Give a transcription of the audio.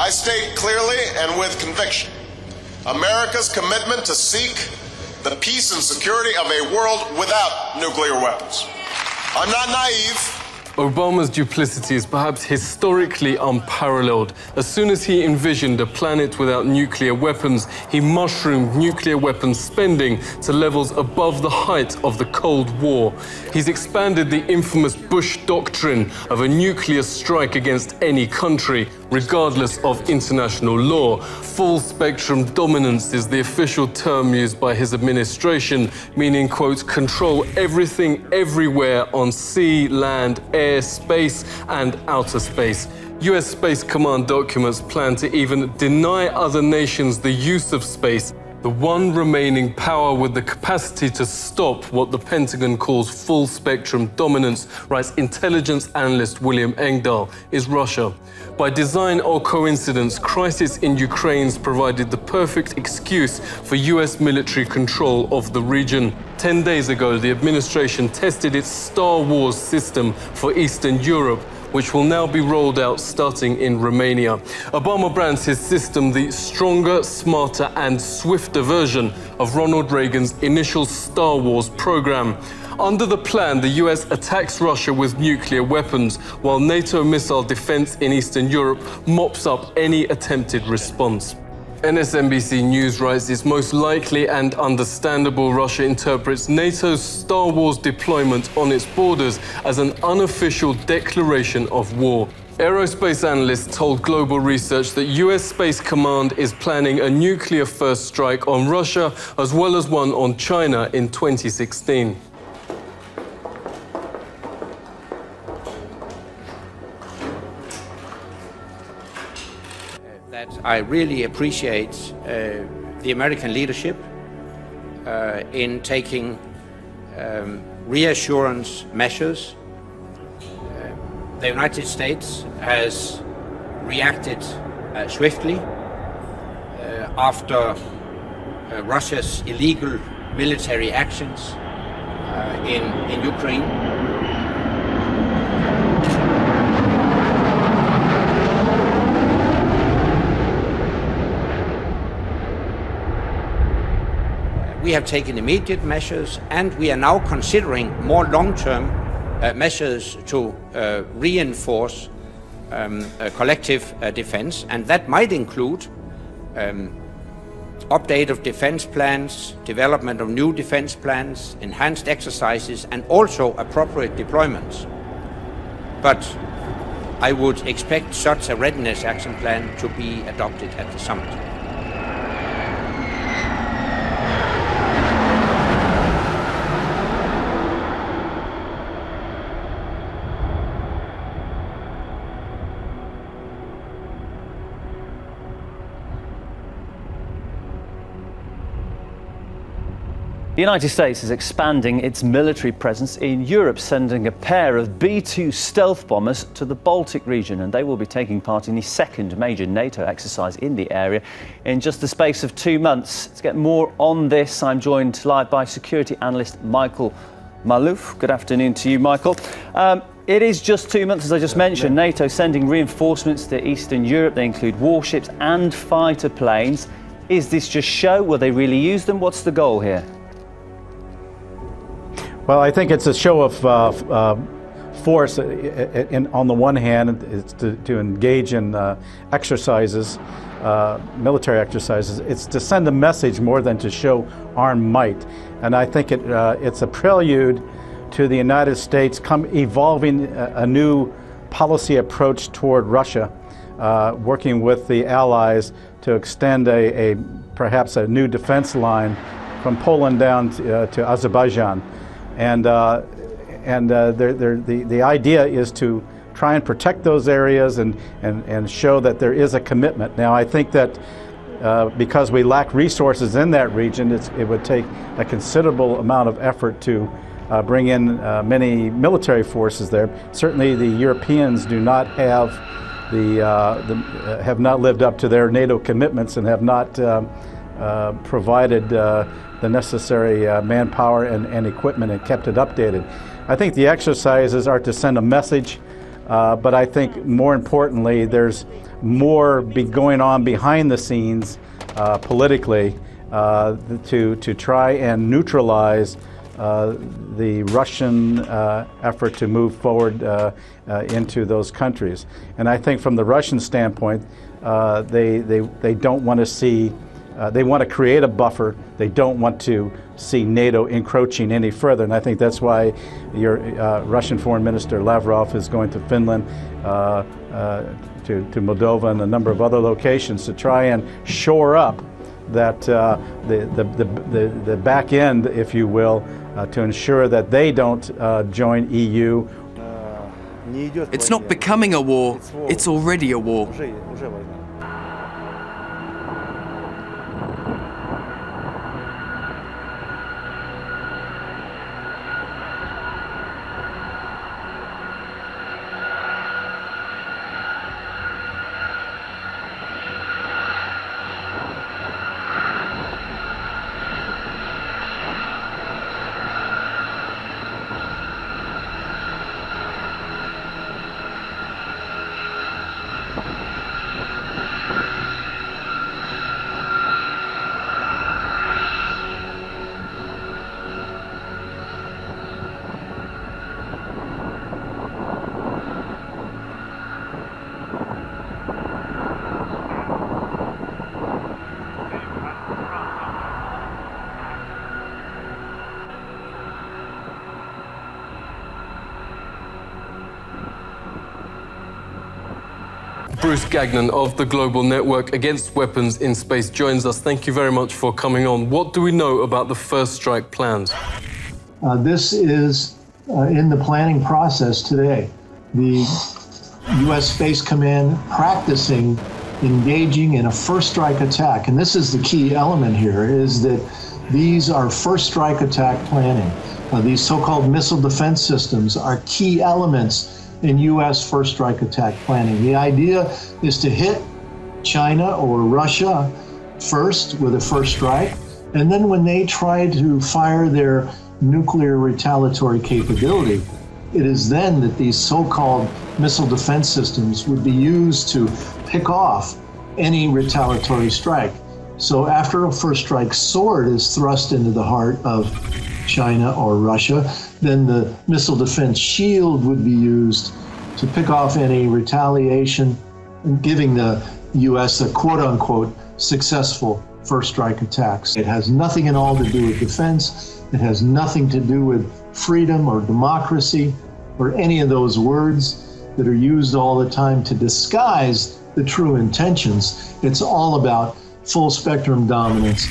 I state clearly and with conviction America's commitment to seek the peace and security of a world without nuclear weapons. I'm not naive. Obama's duplicity is perhaps historically unparalleled. As soon as he envisioned a planet without nuclear weapons, he mushroomed nuclear weapons spending to levels above the height of the Cold War. He's expanded the infamous Bush doctrine of a nuclear strike against any country, regardless of international law. Full-spectrum dominance is the official term used by his administration, meaning, quote, control everything everywhere on sea, land, air, space, and outer space. US Space Command documents plan to even deny other nations the use of space, the one remaining power with the capacity to stop what the Pentagon calls full-spectrum dominance, writes intelligence analyst William Engdahl, is Russia. By design or coincidence, crisis in Ukraine's provided the perfect excuse for US military control of the region. 10 days ago, the administration tested its Star Wars system for Eastern Europe, which will now be rolled out starting in Romania. Obama brands his system the stronger, smarter, and swifter version of Ronald Reagan's initial Star Wars program. Under the plan, the US attacks Russia with nuclear weapons, while NATO missile defense in Eastern Europe mops up any attempted response. NSNBC News writes it's most likely and understandable Russia interprets NATO's Star Wars deployment on its borders as an unofficial declaration of war. Aerospace analysts told Global Research that US Space Command is planning a nuclear-first strike on Russia as well as one on China in 2016. I really appreciate the American leadership in taking reassurance measures. The United States has reacted swiftly after Russia's illegal military actions in Ukraine. We have taken immediate measures, and we are now considering more long-term measures to reinforce collective defense, and that might include update of defense plans, development of new defense plans, enhanced exercises, and also appropriate deployments. But I would expect such a readiness action plan to be adopted at the summit. The United States is expanding its military presence in Europe, sending a pair of B-2 stealth bombers to the Baltic region, and they will be taking part in the second major NATO exercise in the area in just the space of 2 months. To get more on this, I'm joined live by security analyst Michael Malouf. Good afternoon to you, Michael. It is just 2 months, as I just mentioned. NATO sending reinforcements to Eastern Europe. They include warships and fighter planes. Is this just show? Will they really use them? What's the goal here? Well, I think it's a show of force. On the one hand, it's to engage in exercises, military exercises. It's to send a message more than to show armed might. And I think it's a prelude to the United States evolving a new policy approach toward Russia, working with the allies to extend perhaps a new defense line from Poland down to Azerbaijan. And the idea is to try and protect those areas and show that there is a commitment. Now, I think that because we lack resources in that region, it would take a considerable amount of effort to bring in many military forces there. Certainly, the Europeans do not have have not lived up to their NATO commitments and have not provided the necessary manpower and equipment and kept it updated. I think the exercises are to send a message But I think more importantly, there's more going on behind the scenes politically to try and neutralize the Russian effort to move forward into those countries. And I think from the Russian standpoint, they don't want to see, they want to create a buffer. They don't want to see NATO encroaching any further. And I think that's why your Russian Foreign Minister Lavrov is going to Finland, to Moldova and a number of other locations to try and shore up that the back end, if you will, to ensure that they don't join EU. It's not becoming a war, it's already a war. Bruce Gagnon of the Global Network Against Weapons in Space joins us. Thank you very much for coming on. What do we know about the first strike plans? This is in the planning process today. The U.S. Space Command practicing engaging in a first strike attack. And this is the key element here, is that these are first strike attack planning. These so-called missile defense systems are key elements in U.S. first strike attack planning. The idea is to hit China or Russia first with a first strike, and then when they try to fire their nuclear retaliatory capability, it is then that these so-called missile defense systems would be used to pick off any retaliatory strike. So after a first strike sword is thrust into the heart of China or Russia, then the missile defense shield would be used to pick off any retaliation, giving the U.S. a quote-unquote successful first strike attacks. It has nothing at all to do with defense. It has nothing to do with freedom or democracy or any of those words that are used all the time to disguise the true intentions. It's all about full spectrum dominance.